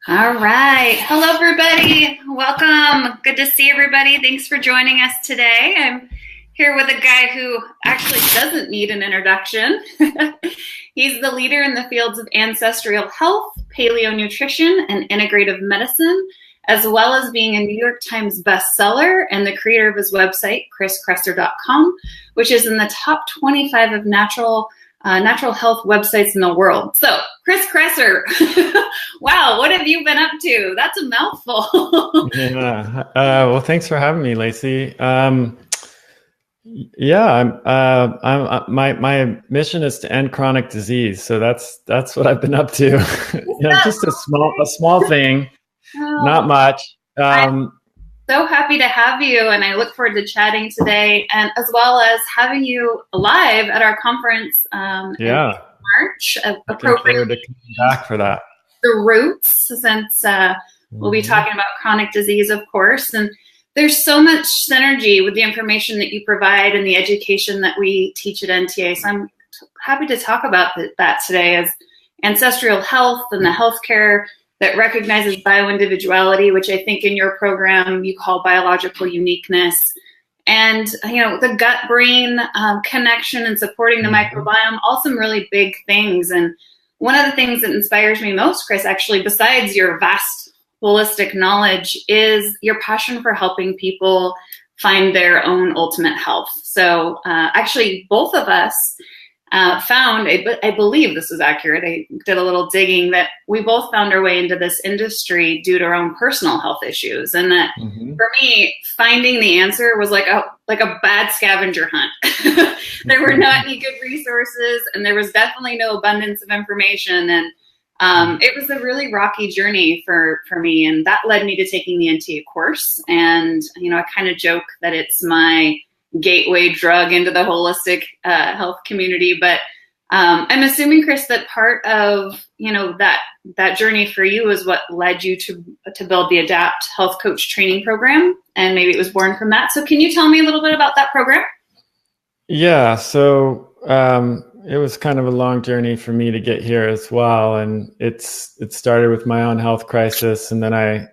All right. Hello, everybody. Welcome. Good to see everybody. Thanks for joining us today. I'm here with a guy who actually doesn't need an introduction. He's the leader in the fields of ancestral health, paleo nutrition, and integrative medicine, as well as being a New York Times bestseller and the creator of his website, chriskresser.com, which is in the top 25 of natural health websites in the world. So, Chris Kresser, wow, what have you been up to? That's a mouthful. Yeah. Well, thanks for having me, L.AC. My mission is to end chronic disease. So that's what I've been up to. Just a small thing, not much. I'm so happy to have you, and I look forward to chatting today, and as well as having you live at our conference in March. Looking forward to coming back for that. The roots, since we'll be talking about chronic disease, of course, and there's so much synergy with the information that you provide and the education that we teach at NTA. So I'm happy to talk about that today, as ancestral health and the healthcare that recognizes bioindividuality, which I think in your program you call biological uniqueness, and the gut-brain connection and supporting the microbiome, all some really big things. And one of the things that inspires me most, Chris, actually, besides your vast holistic knowledge, is your passion for helping people find their own ultimate health. So actually, both of us found, I believe this is accurate, I did a little digging, that we both found our way into this industry due to our own personal health issues. And that for me, finding the answer was like a bad scavenger hunt. There were not any good resources, and there was definitely no abundance of information. And it was a really rocky journey for me. And that led me to taking the NTA course. And, I kind of joke that it's my gateway drug into the holistic health community. But I'm assuming, Chris, that part of that journey for you is what led you to build the ADAPT Health Coach Training Program, and maybe it was born from that. So can you tell me a little bit about that program? Yeah. So it was kind of a long journey for me to get here as well, and it started with my own health crisis, and then I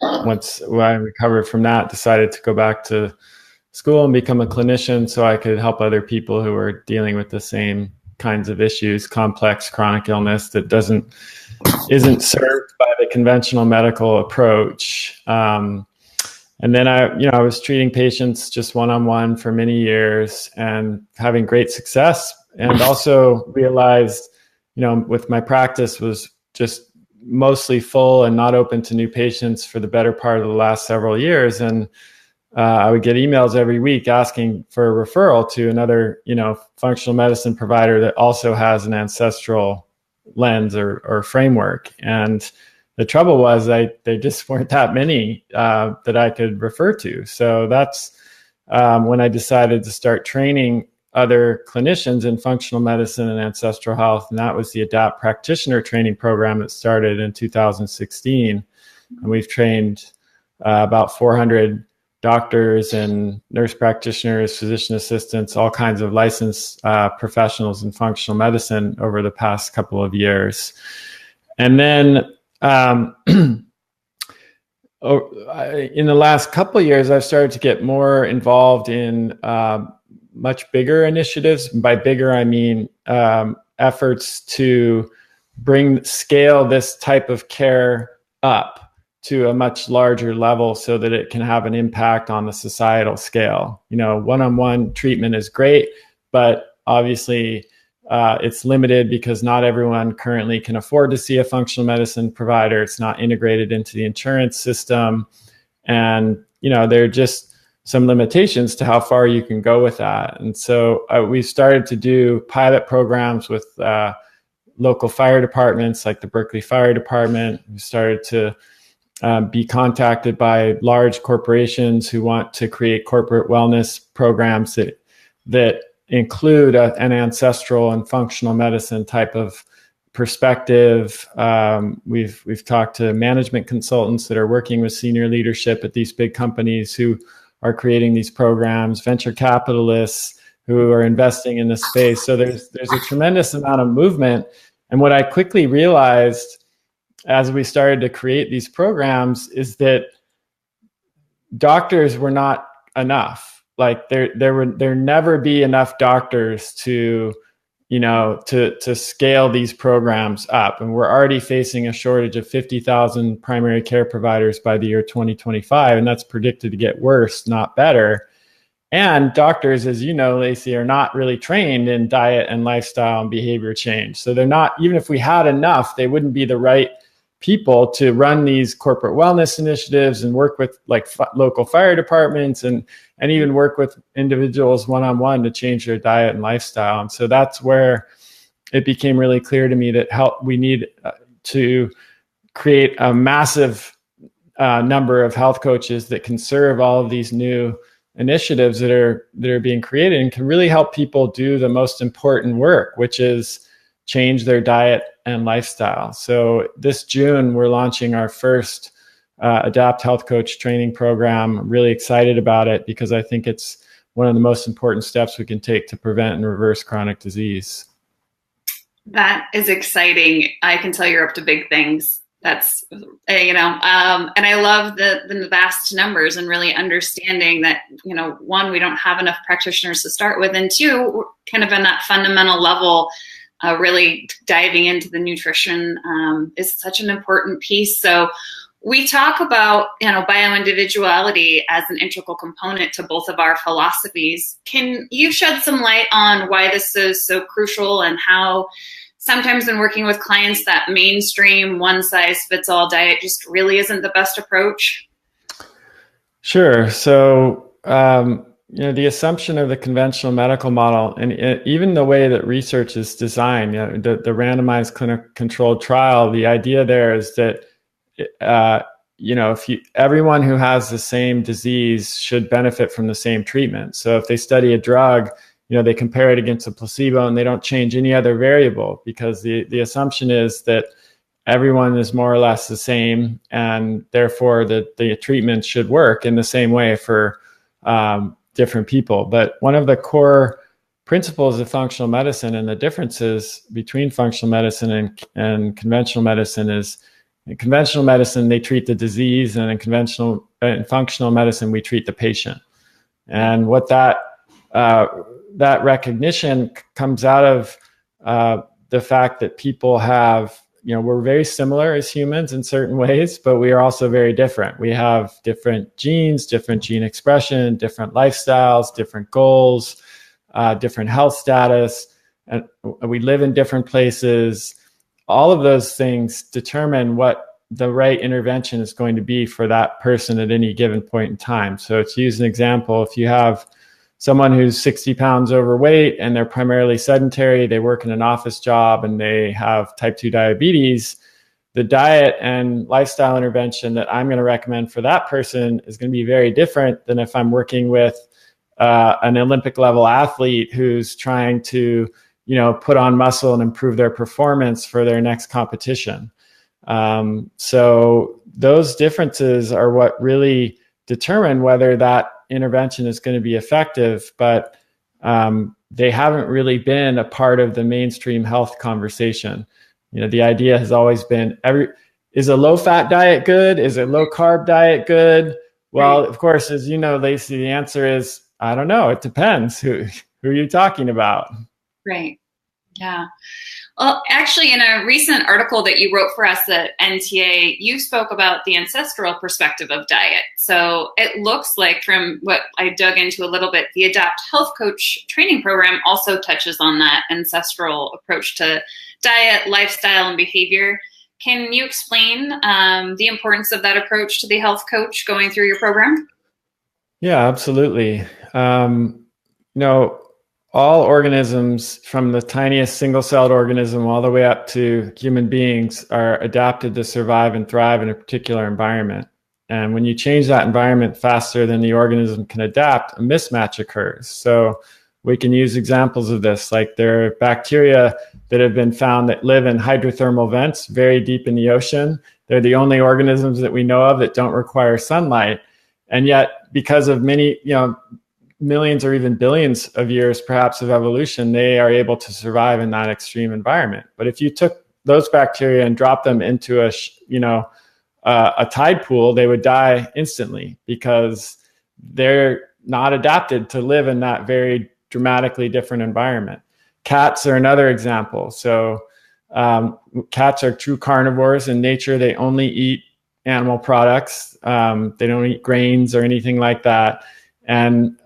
once I recovered from that, decided to go back to school and become a clinician so I could help other people who are dealing with the same kinds of issues, complex chronic illness that isn't served by the conventional medical approach. And then I was treating patients just one-on-one for many years and having great success, and also realized, with my practice was just mostly full and not open to new patients for the better part of the last several years. And I would get emails every week asking for a referral to another, functional medicine provider that also has an ancestral lens or framework. And the trouble was there just weren't that many that I could refer to. So that's when I decided to start training other clinicians in functional medicine and ancestral health. And that was the ADAPT Practitioner Training Program that started in 2016. And we've trained about 400 doctors and nurse practitioners, physician assistants, all kinds of licensed professionals in functional medicine over the past couple of years. And then in the last couple of years, I've started to get more involved in much bigger initiatives. By bigger, I mean efforts to scale this type of care up to a much larger level so that it can have an impact on the societal scale. One-on-one treatment is great, but obviously it's limited because not everyone currently can afford to see a functional medicine provider. It's not integrated into the insurance system. And, there are just some limitations to how far you can go with that. And so we started to do pilot programs with local fire departments like the Berkeley Fire Department. We started to be contacted by large corporations who want to create corporate wellness programs that include an ancestral and functional medicine type of perspective. We've talked to management consultants that are working with senior leadership at these big companies who are creating these programs, venture capitalists who are investing in this space. So there's a tremendous amount of movement. And what I quickly realized as we started to create these programs is that doctors were not enough. Like there never be enough doctors to, to scale these programs up. And we're already facing a shortage of 50,000 primary care providers by the year 2025. And that's predicted to get worse, not better. And doctors, as you know, L.AC, are not really trained in diet and lifestyle and behavior change. So they're not, even if we had enough, they wouldn't be the right people to run these corporate wellness initiatives and work with like local fire departments and even work with individuals one-on-one to change their diet and lifestyle. And so that's where it became really clear to me that we need to create a massive number of health coaches that can serve all of these new initiatives that are being created and can really help people do the most important work, which is change their diet and lifestyle. So this June, we're launching our first Adapt Health Coach training program. I'm really excited about it because I think it's one of the most important steps we can take to prevent and reverse chronic disease. That is exciting. I can tell you're up to big things. That's, and I love the vast numbers and really understanding that, one, we don't have enough practitioners to start with, and two, we're kind of in that fundamental level, really diving into the nutrition is such an important piece. So we talk about, bioindividuality as an integral component to both of our philosophies. Can you shed some light on why this is so crucial and how sometimes in working with clients that mainstream one-size-fits-all diet just really isn't the best approach? Sure. So, the assumption of the conventional medical model and even the way that research is designed, the randomized clinical controlled trial, the idea there is that, everyone who has the same disease should benefit from the same treatment. So if they study a drug, they compare it against a placebo and they don't change any other variable because the assumption is that everyone is more or less the same and therefore the treatment should work in the same way for different people. But one of the core principles of functional medicine and the differences between functional medicine and conventional medicine is in conventional medicine, they treat the disease, and in functional medicine, we treat the patient. And what that recognition comes out of the fact that people have, we're very similar as humans in certain ways, but we are also very different. We have different genes, different gene expression, different lifestyles, different goals, different health status, and we live in different places. All of those things determine what the right intervention is going to be for that person at any given point in time. So to use an example, if you have someone who's 60 pounds overweight and they're primarily sedentary, they work in an office job and they have type 2 diabetes, the diet and lifestyle intervention that I'm going to recommend for that person is going to be very different than if I'm working with an Olympic level athlete who's trying to, put on muscle and improve their performance for their next competition. So those differences are what really determine whether that intervention is going to be effective, but they haven't really been a part of the mainstream health conversation. The idea has always been, is a low-fat diet good? Is a low-carb diet good? Well, of course, as you know, L.AC, the answer is, I don't know. It depends. Who are you talking about? Right. Yeah. Well, actually, in a recent article that you wrote for us at NTA, you spoke about the ancestral perspective of diet. So it looks like, from what I dug into a little bit, the Adapt Health Coach training program also touches on that ancestral approach to diet, lifestyle, and behavior. Can you explain the importance of that approach to the health coach going through your program? Yeah, absolutely. All organisms, from the tiniest single-celled organism all the way up to human beings, are adapted to survive and thrive in a particular environment. And when you change that environment faster than the organism can adapt, a mismatch occurs. So we can use examples of this, like there are bacteria that have been found that live in hydrothermal vents very deep in the ocean. They're the only organisms that we know of that don't require sunlight. And yet, because of many, millions or even billions of years perhaps of evolution, they are able to survive in that extreme environment. But if you took those bacteria and drop them into a tide pool, they would die instantly because they're not adapted to live in that very dramatically different environment. Cats are another example. So cats are true carnivores in nature. They only eat animal products. They don't eat grains or anything like that. And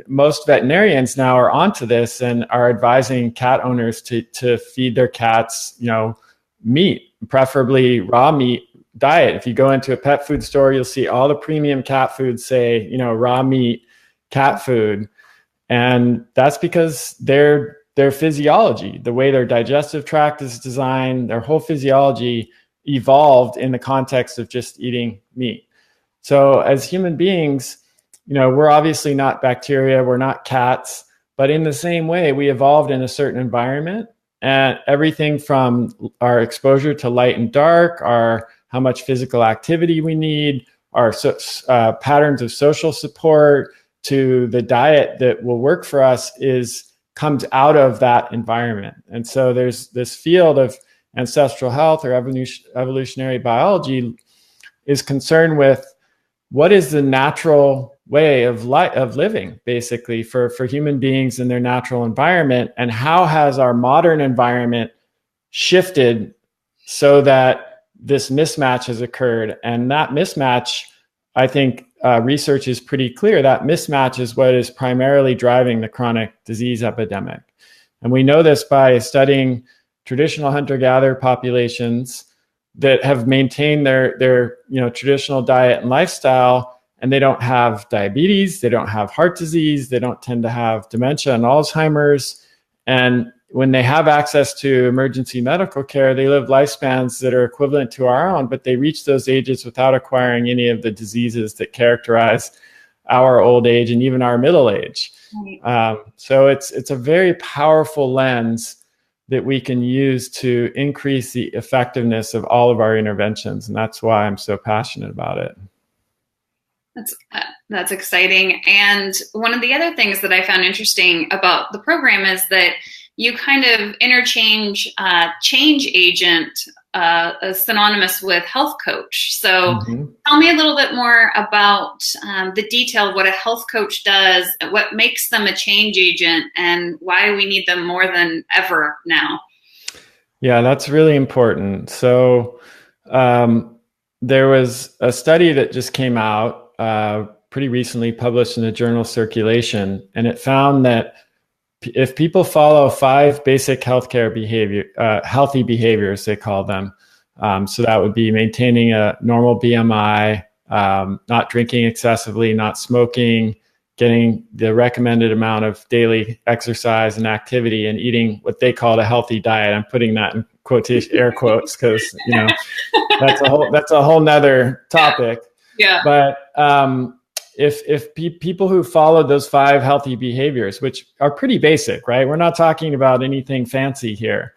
most veterinarians now are onto this and are advising cat owners to feed their cats, meat, preferably raw meat diet. If you go into a pet food store, you'll see all the premium cat foods say, raw meat, cat food. And that's because their physiology, the way their digestive tract is designed, their whole physiology evolved in the context of just eating meat. So as human beings, we're obviously not bacteria, we're not cats, but in the same way, we evolved in a certain environment, and everything from our exposure to light and dark, how much physical activity we need, our patterns of social support, to the diet that will work for us comes out of that environment. And so there's this field of ancestral health or evolutionary biology is concerned with what is the natural way of living, basically, for human beings in their natural environment, and how has our modern environment shifted so that this mismatch has occurred. And that mismatch, I think research is pretty clear, that mismatch is what is primarily driving the chronic disease epidemic. And we know this by studying traditional hunter-gatherer populations that have maintained their traditional diet and lifestyle, and they don't have diabetes, they don't have heart disease, they don't tend to have dementia and Alzheimer's. And when they have access to emergency medical care, they live lifespans that are equivalent to our own, but they reach those ages without acquiring any of the diseases that characterize our old age and even our middle age. Right. So it's a very powerful lens that we can use to increase the effectiveness of all of our interventions. And that's why I'm so passionate about it. That's exciting. And one of the other things that I found interesting about the program is that you kind of interchange change agent synonymous with health coach. So tell me a little bit more about the detail of what a health coach does, what makes them a change agent, and why we need them more than ever now. Yeah, that's really important. So there was a study that just came out pretty recently, published in the journal Circulation, and it found that if people follow 5 basic healthcare healthy behaviors, they call them. So that would be maintaining a normal BMI, not drinking excessively, not smoking, getting the recommended amount of daily exercise and activity, and eating what they call a healthy diet. I'm putting that in quotation, air quotes, because that's a whole nother topic. Yeah. But if people who followed those 5 healthy behaviors, which are pretty basic, right? We're not talking about anything fancy here.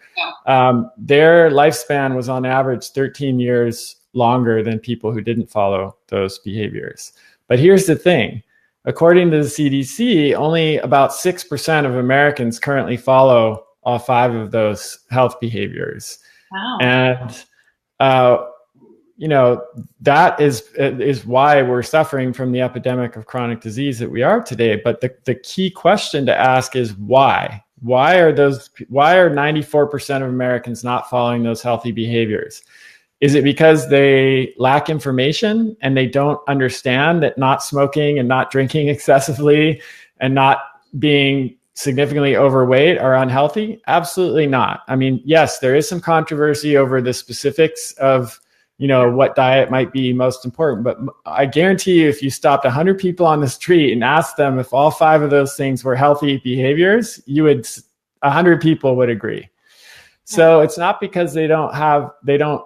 Yeah. Their lifespan was on average 13 years longer than people who didn't follow those behaviors. But here's the thing. According to the CDC, only about 6% of Americans currently follow all 5 of those health behaviors. Wow. And that is why we're suffering from the epidemic of chronic disease that we are today. But the key question to ask is why? Why are 94% of Americans not following those healthy behaviors? Is it because they lack information and they don't understand that not smoking and not drinking excessively and not being significantly overweight are unhealthy? Absolutely not. I mean, yes, there is some controversy over the specifics of what diet might be most important. But I guarantee you, if you stopped 100 people on the street and asked them if all 5 of those things were healthy behaviors, 100 people would agree. So it's not because they don't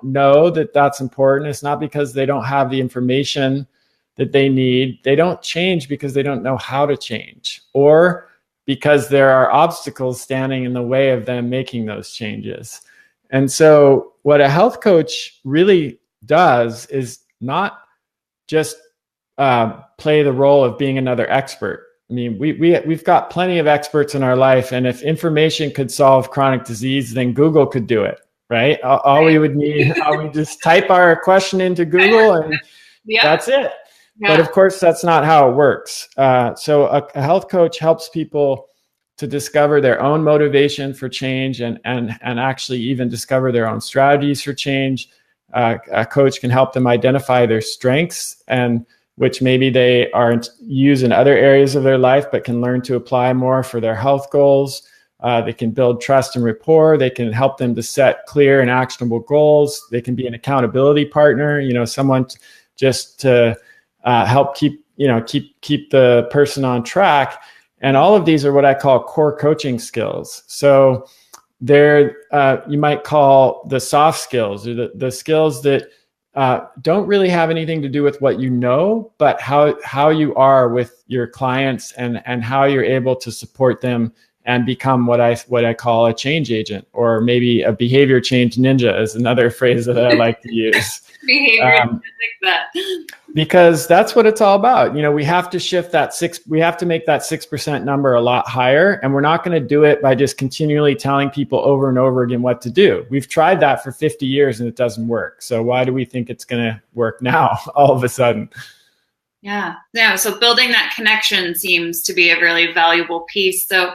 know that that's important. It's not because they don't have the information that they need. They don't change because they don't know how to change, or because there are obstacles standing in the way of them making those changes. And so what a health coach really does is not just play the role of being another expert. I mean, we've got plenty of experts in our life, and if information could solve chronic disease, then Google could do it, right? All we would need, we just type our question into Google, and that's it. Yeah. But of course, that's not how it works. So a health coach helps people to discover their own motivation for change, and actually even discover their own strategies for change. A coach can help them identify their strengths, and which maybe they aren't use in other areas of their life, but can learn to apply more for their health goals. They can build trust and rapport. They can help them to set clear and actionable goals. They can be an accountability partner, someone just to help keep the person on track. And all of these are what I call core coaching skills. So they're, you might call the soft skills, or the skills that don't really have anything to do with what you know, but how you are with your clients, and how you're able to support them and become what I call a change agent, or maybe a behavior change ninja is another phrase that I like to use. Behavior like that. Because that's what it's all about. We have to shift we have to make that 6% number a lot higher. And we're not going to do it by just continually telling people over and over again what to do. We've tried that for 50 years and it doesn't work. So why do we think it's going to work now all of a sudden? Yeah. So building that connection seems to be a really valuable piece. So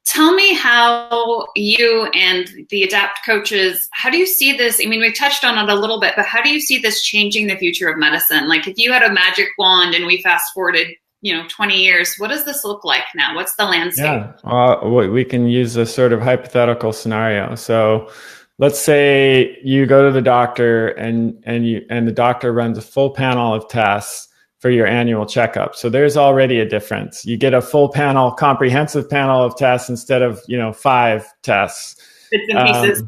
tell me how you and the ADAPT coaches, how do you see this? I mean, we've touched on it a little bit, but how do you see this changing the future of medicine? Like if you had a magic wand and we fast forwarded, 20 years, what does this look like now? What's the landscape? Yeah, we can use a sort of hypothetical scenario. So let's say you go to the doctor and the doctor runs a full panel of tests for your annual checkup. So there's already a difference. You get a full panel, comprehensive panel of tests instead of, 5 tests. Bits and pieces.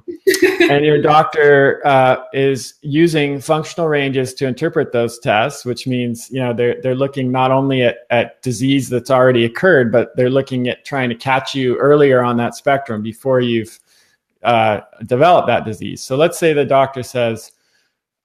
And your doctor is using functional ranges to interpret those tests, which means, they're looking not only at disease that's already occurred, but they're looking at trying to catch you earlier on that spectrum before you've developed that disease. So let's say the doctor says,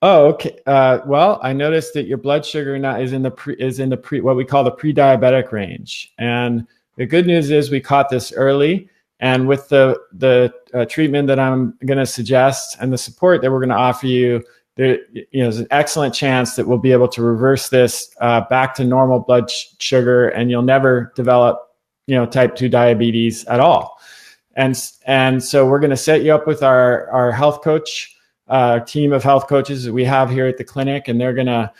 "Oh, okay. Well, I noticed that your blood sugar now is in the what we call the pre-diabetic range. And the good news is we caught this early. And with the treatment that I'm going to suggest and the support that we're going to offer you, there's an excellent chance that we'll be able to reverse this back to normal blood sugar, and you'll never develop, type 2 diabetes at all. And so we're going to set you up with our health coach." Team of health coaches that we have here at the clinic, and they're going to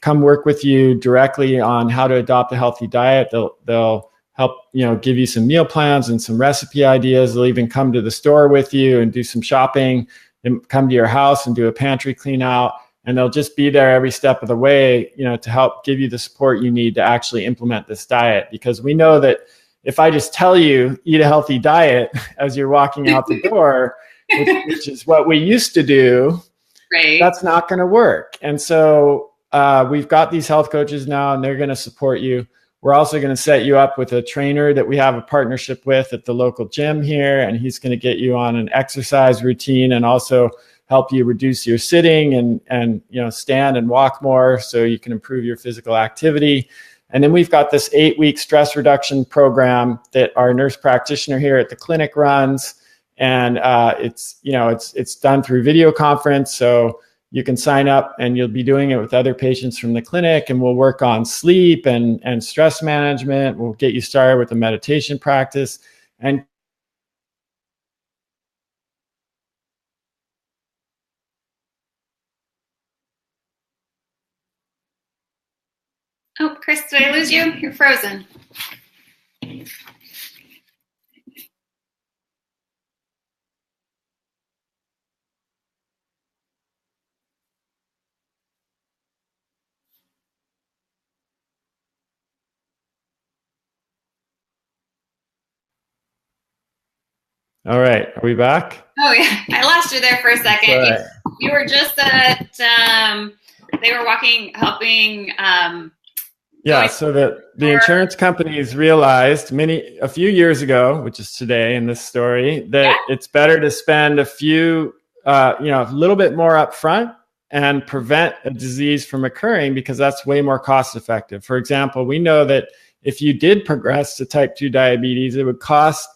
come work with you directly on how to adopt a healthy diet. They'll help give you some meal plans and some recipe ideas. They'll even come to the store with you and do some shopping, and come to your house and do a pantry clean out, and they'll just be there every step of the way, to help give you the support you need to actually implement this diet. Because we know that if I just tell you eat a healthy diet as you're walking out the door, which is what we used to do, right, that's not going to work. And so we've got these health coaches now, and they're going to support you. We're also going to set you up with a trainer that we have a partnership with at the local gym here, and he's going to get you on an exercise routine and also help you reduce your sitting and stand and walk more so you can improve your physical activity. And then we've got this 8-week stress reduction program that our nurse practitioner here at the clinic runs. And it's done through video conference. So you can sign up and you'll be doing it with other patients from the clinic, and we'll work on sleep and stress management. We'll get you started with a meditation practice. And oh, Chris, did I lose you? You're frozen. all right, are we back? Oh yeah, I lost you there for a second. Right. You were just at they were helping. Yeah, so the insurance companies realized a few years ago, which is today in this story, that it's better to spend a little bit more upfront and prevent a disease from occurring, because that's way more cost effective. For example, we know that if you did progress to type 2 diabetes, it would cost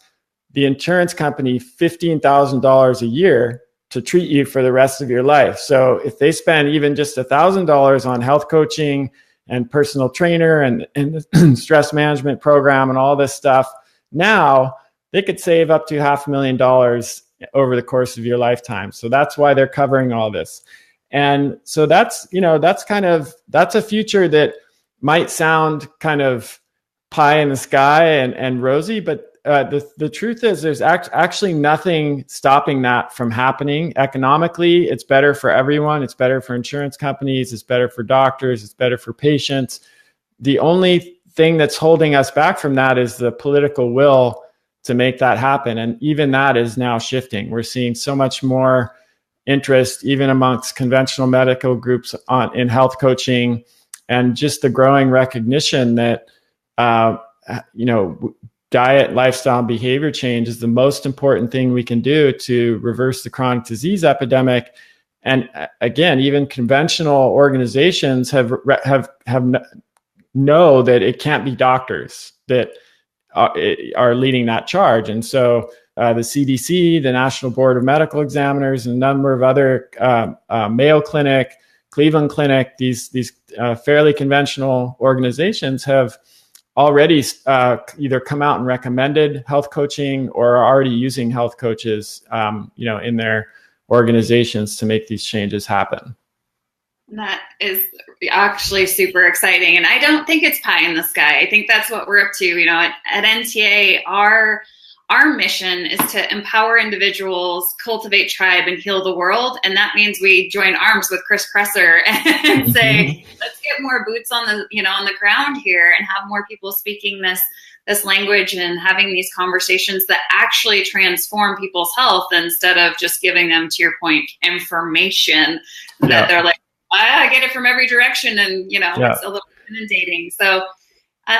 the insurance company $15,000 a year to treat you for the rest of your life. So if they spend even just $1,000 on health coaching and personal trainer and the stress management program and all this stuff, now they could save up to $500,000 over the course of your lifetime. So that's why they're covering all this. And so that's a future that might sound kind of pie in the sky and rosy, but the truth is there's actually nothing stopping that from happening. Economically, it's better for everyone. It's better for insurance companies. It's better for doctors. It's better for patients. The only thing that's holding us back from that is the political will to make that happen. And even that is now shifting. We're seeing so much more interest, even amongst conventional medical groups in health coaching, and just the growing recognition that, diet, lifestyle, and behavior change is the most important thing we can do to reverse the chronic disease epidemic. And again, even conventional organizations have know that it can't be doctors that are leading that charge. And so the CDC, the National Board of Medical Examiners, and a number of other Mayo Clinic, Cleveland Clinic, these fairly conventional organizations have already either come out and recommended health coaching or are already using health coaches, in their organizations to make these changes happen. That is actually super exciting. And I don't think it's pie in the sky. I think that's what we're up to. At NTA, our mission is to empower individuals, cultivate tribe, and heal the world. And that means we join arms with Chris Kresser and say, let's get more boots on the ground here and have more people speaking this language and having these conversations that actually transform people's health instead of just giving them, to your point, information that they're like, I get it from every direction, and it's a little inundating. So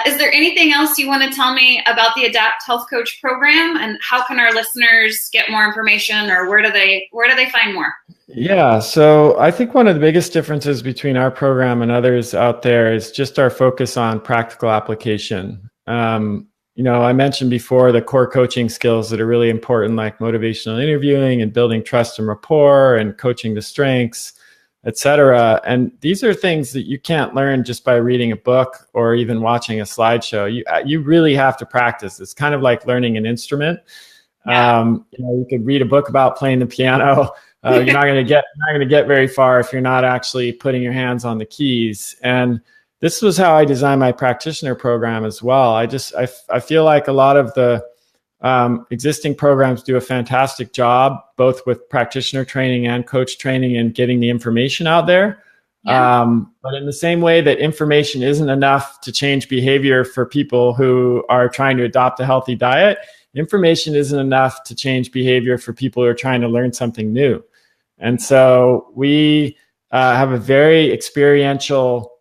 is there anything else you want to tell me about the Adapt Health Coach program, and how can our listeners get more information, or where do they find more? Yeah, so I think one of the biggest differences between our program and others out there is just our focus on practical application. I mentioned before the core coaching skills that are really important, like motivational interviewing and building trust and rapport and coaching the strengths, etc. And these are things that you can't learn just by reading a book or even watching a slideshow. You really have to practice. It's kind of like learning an instrument. You could read a book about playing the piano. You're not going to get very far if you're not actually putting your hands on the keys. And this was how I designed my practitioner program as well. I feel like a lot of the existing programs do a fantastic job, both with practitioner training and coach training, and getting the information out there. But in the same way that information isn't enough to change behavior for people who are trying to adopt a healthy diet, information isn't enough to change behavior for people who are trying to learn something new. And so we have a very experiential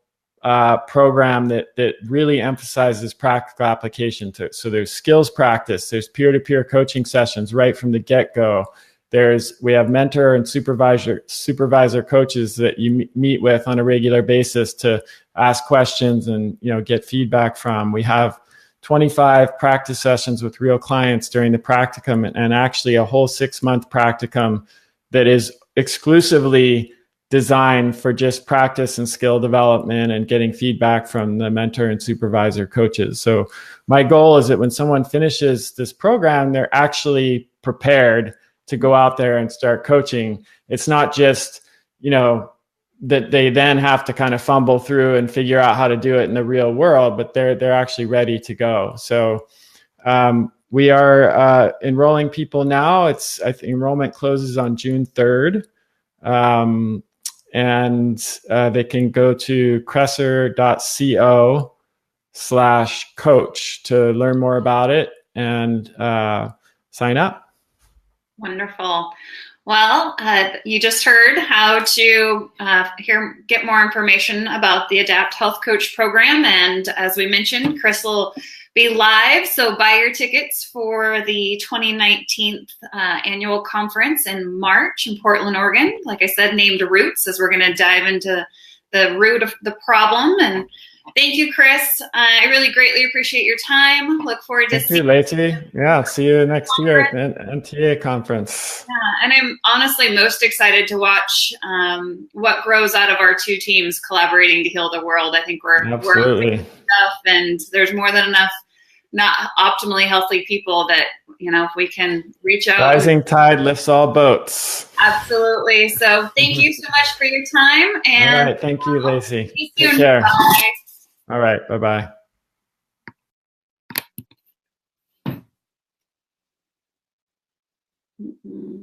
program that really emphasizes practical application to it. So there's skills practice, there's peer-to-peer coaching sessions right from the get-go. We have mentor and supervisor coaches that you meet with on a regular basis to ask questions and get feedback from. We have 25 practice sessions with real clients during the practicum, and actually a whole 6-month practicum that is exclusively designed for just practice and skill development and getting feedback from the mentor and supervisor coaches. So my goal is that when someone finishes this program, they're actually prepared to go out there and start coaching. It's not just, that they then have to kind of fumble through and figure out how to do it in the real world, but they're actually ready to go. So we are enrolling people now. I think enrollment closes on June 3rd. And they can go to kresser.co/coach to learn more about it and sign up. Wonderful. Well, you just heard how to get more information about the Adapt Health Coach program. And as we mentioned, Chris will be live. So buy your tickets for the 2019 annual conference in March in Portland, Oregon. Like I said, named Roots, as we're going to dive into the root of the problem and Thank you, Chris. I really greatly appreciate your time. Look forward to seeing you, L.AC. Yeah, see you next year at the NTA conference. Yeah, and I'm honestly most excited to watch what grows out of our two teams collaborating to heal the world. I think we're stuff, and there's more than enough not optimally healthy people that, if we can reach out. Rising tide lifts all boats. Absolutely. So thank you so much for your time. And all right, thank you, L.AC. Take care. Bye. All right, bye-bye. Mm-hmm.